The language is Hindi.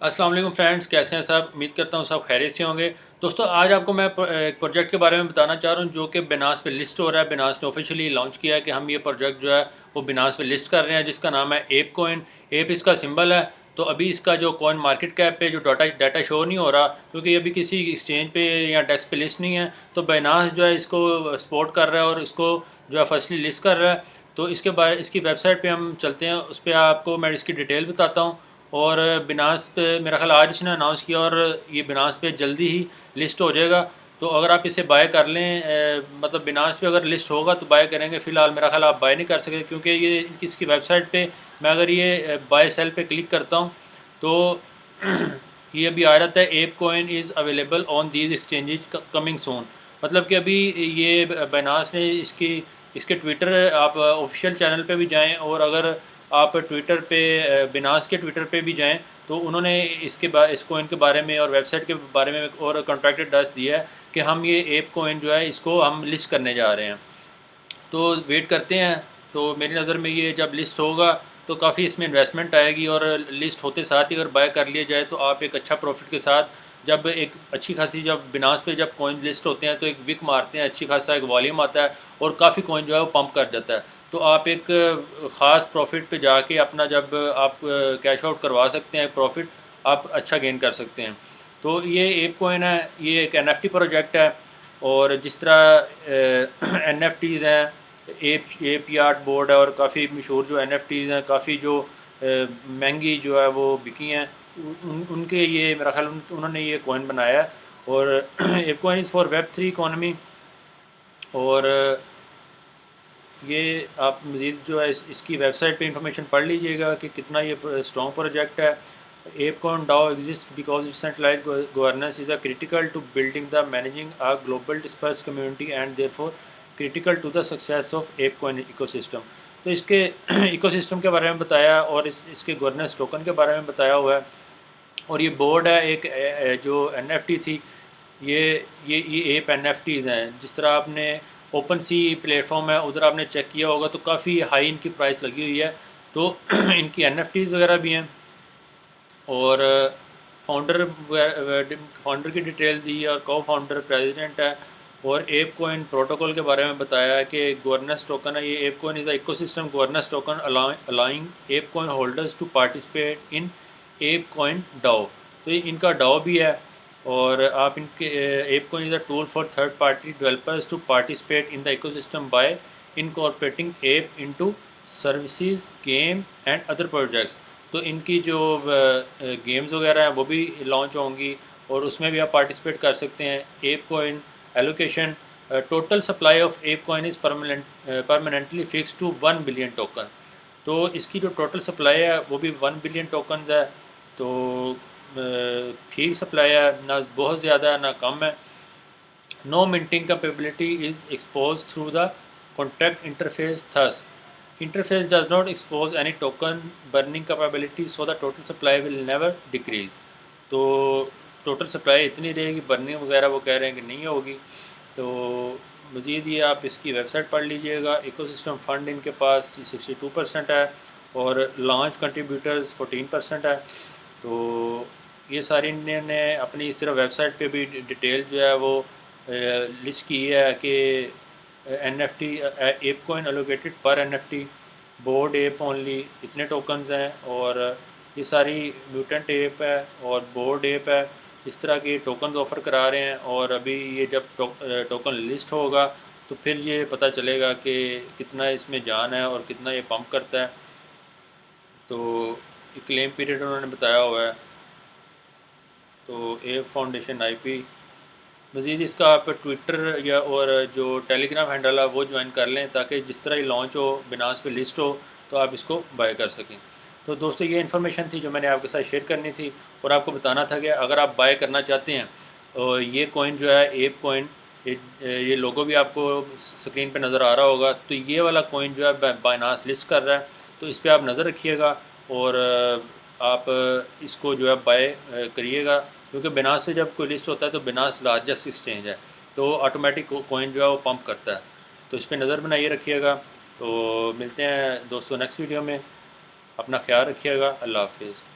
अस्सलाम वालेकुम फ्रेंड्स, कैसे हैं सब। उम्मीद करता हूँ सब खैरियत से होंगे। दोस्तों आज आपको मैं एक प्रोजेक्ट के बारे में बताना चाह रहा हूँ जो कि बिनास पे लिस्ट हो रहा है। बिनास ने ऑफिशियली लॉन्च किया है कि हम ये प्रोजेक्ट जो है वो बिनास पे लिस्ट कर रहे हैं, जिसका नाम है एप कोइन। एप इसका सिंबल है। तो अभी इसका जो कॉइन मार्केट कैप पे जो डाटा शो नहीं हो रहा, क्योंकि अभी किसी एक्सचेंज पे या डेस्क पे लिस्ट नहीं है। तो बिनास जो है इसको सपोर्ट कर रहा है और इसको जो है फर्स्टली लिस्ट कर रहा है। तो इसकी वेबसाइट पे हम चलते हैं, उस पर आपको मैं इसकी डिटेल बताता हूँ। और बिनास पे मेरा ख्याल आज इसने अनाउंस किया और ये बिनास पे जल्दी ही लिस्ट हो जाएगा। तो अगर आप इसे बाय कर लें, मतलब बिनास पे अगर लिस्ट होगा तो बाय करेंगे। फ़िलहाल मेरा ख्याल आप बाय नहीं कर सकते, क्योंकि ये इसकी वेबसाइट पे मैं अगर ये बाय सेल पे क्लिक करता हूँ तो ये अभी आ जाता है app coin is available on these exchanges coming soon. मतलब कि अभी ये बिनास ने इसके ट्विटर, आप ऑफिशियल चैनल पे भी जाएं और अगर आप ट्विटर पे बिनास के ट्विटर पे भी जाएं तो उन्होंने इस कोइन के बारे में और वेबसाइट के बारे में और कॉन्ट्रैक्टेड डस्ट दिया है कि हम ये एप कोइन जो है इसको हम लिस्ट करने जा रहे हैं। तो वेट करते हैं। तो मेरी नज़र में ये जब लिस्ट होगा तो काफ़ी इसमें इन्वेस्टमेंट आएगी, और लिस्ट होते साथ ही अगर बाय कर लिया जाए तो आप एक अच्छा प्रॉफिट के साथ, जब एक अच्छी खासी, जब बिनास पे जब कॉइन लिस्ट होते हैं तो एक विक मारते हैं, अच्छी खासा एक वॉल्यूम आता है और काफ़ी कॉइन जो है वो पंप कर जाता है। तो आप एक ख़ास प्रॉफिट पे जाके अपना जब आप कैश आउट करवा सकते हैं, प्रॉफिट आप अच्छा गेन कर सकते हैं। तो ये एप कोइन है, ये एक एनएफटी प्रोजेक्ट है। और जिस तरह एनएफटीज़ हैं, एप यार्ड बोर्ड है, और काफ़ी मशहूर जो एनएफटीज़ हैं, काफ़ी जो महंगी जो है वो बिकी हैं, उनके ये मेरा ख्याल उन्होंने ये कॉइन बनाया है। और app coin is for web 3 economy. और ये आप मज़ीद जो है इसकी वेबसाइट पे इंफॉर्मेशन पढ़ लीजिएगा कि कितना ये स्ट्रॉन्ग प्रोजेक्ट है। ApeCoin DAO exists because decentralized governance is a critical to building the managing a global dispersed community and therefore critical to the success of ApeCoin ecosystem। तो इसके इकोसिस्टम के बारे में बताया और इसके गवर्नेंस टोकन के बारे में बताया हुआ है। और ये बोर्ड है एक जो एनएफटी थी, ये ये एप एनएफटीज़ हैं। जिस तरह आपने ओपन सी प्लेटफॉर्म है उधर आपने चेक किया होगा तो काफ़ी हाई इनकी प्राइस लगी हुई है। तो इनकी एनएफटीज़ वगैरह भी हैं। और फाउंडर फाउंडर की डिटेल दी है और को फाउंडर प्रेसिडेंट है। और एप कोइन प्रोटोकॉल के बारे में बताया है कि गवर्नेंस टोकन है ये। App coin is a ecosystem governance token allowing ApeCoin holders to participate in ApeCoin DAO. तो ये इनका डाओ भी है। और आप इनके app coin is a tool for third party developers to participate in the ecosystem by incorporating ape into services game and other projects. तो इनकी जो गेम्स वगैरह हैं वो भी लॉन्च होंगी और उसमें भी आप पार्टिसिपेट कर सकते हैं। Ape coin allocation, total supply of ape coin is permanently fixed to 1 billion token. तो इसकी जो टोटल सप्लाई है वो भी 1 बिलियन टोकन है। तो ठीक सप्लाई है, ना बहुत ज़्यादा है ना कम है। No minting capability is expose through the contract interface thus interface does not expose any token burning capability, so the total supply will never decrease। तो टोटल सप्लाई इतनी रहेगी, बर्निंग वगैरह वो कह रहे हैं कि नहीं होगी। तो मज़ीद ये आप इसकी वेबसाइट पढ़ लीजिएगा। इकोसिस्टम फंड इनके पास 62% है और लॉन्च कंट्रीब्यूटर्स 14% है। तो ये सारी इन्होंने अपनी सिर्फ वेबसाइट पे भी डिटेल जो है वो लिस्ट की है कि NFT एप कोइन एलोकेटेड पर NFT बोर्ड एप ओनली इतने टोकन्स हैं। और ये सारी म्यूटेंट एप है और बोर्ड एप है, इस तरह के टोकन्स ऑफ़र करा रहे हैं। और अभी ये जब टोकन लिस्ट होगा तो फिर ये पता चलेगा कि कितना इसमें जान है और कितना ये पंप करता है। तो क्लेम पीरियड उन्होंने बताया हुआ है। तो एप फाउंडेशन IP। मज़ीद इसका आप ट्विटर या और जो टेलीग्राम हैंडल है वो ज्वाइन कर लें, ताकि जिस तरह ही लॉन्च हो, बिनास पे लिस्ट हो, तो आप इसको बाय कर सकें। तो दोस्तों ये इन्फॉर्मेशन थी जो मैंने आपके साथ शेयर करनी थी और आपको बताना था कि अगर आप बाय करना चाहते हैं और ये कॉइन जो है एप कॉइन, ये लोगो भी आपको स्क्रीन पे नज़र आ रहा होगा। तो ये वाला कॉइन जो है बाइनास लिस्ट कर रहा है, तो इस पर आप नज़र रखिएगा और आप इसको जो है बाय करिएगा। क्योंकि बिनास पे जब कोई लिस्ट होता है तो बिनास लार्जेस्ट एक्सचेंज है, तो ऑटोमेटिक कॉइन जो है वो पंप करता है। तो इस पर नज़र बनाइए रखिएगा। तो मिलते हैं दोस्तों नेक्स्ट वीडियो में। अपना ख्याल रखिएगा। अल्लाह हाफिज़।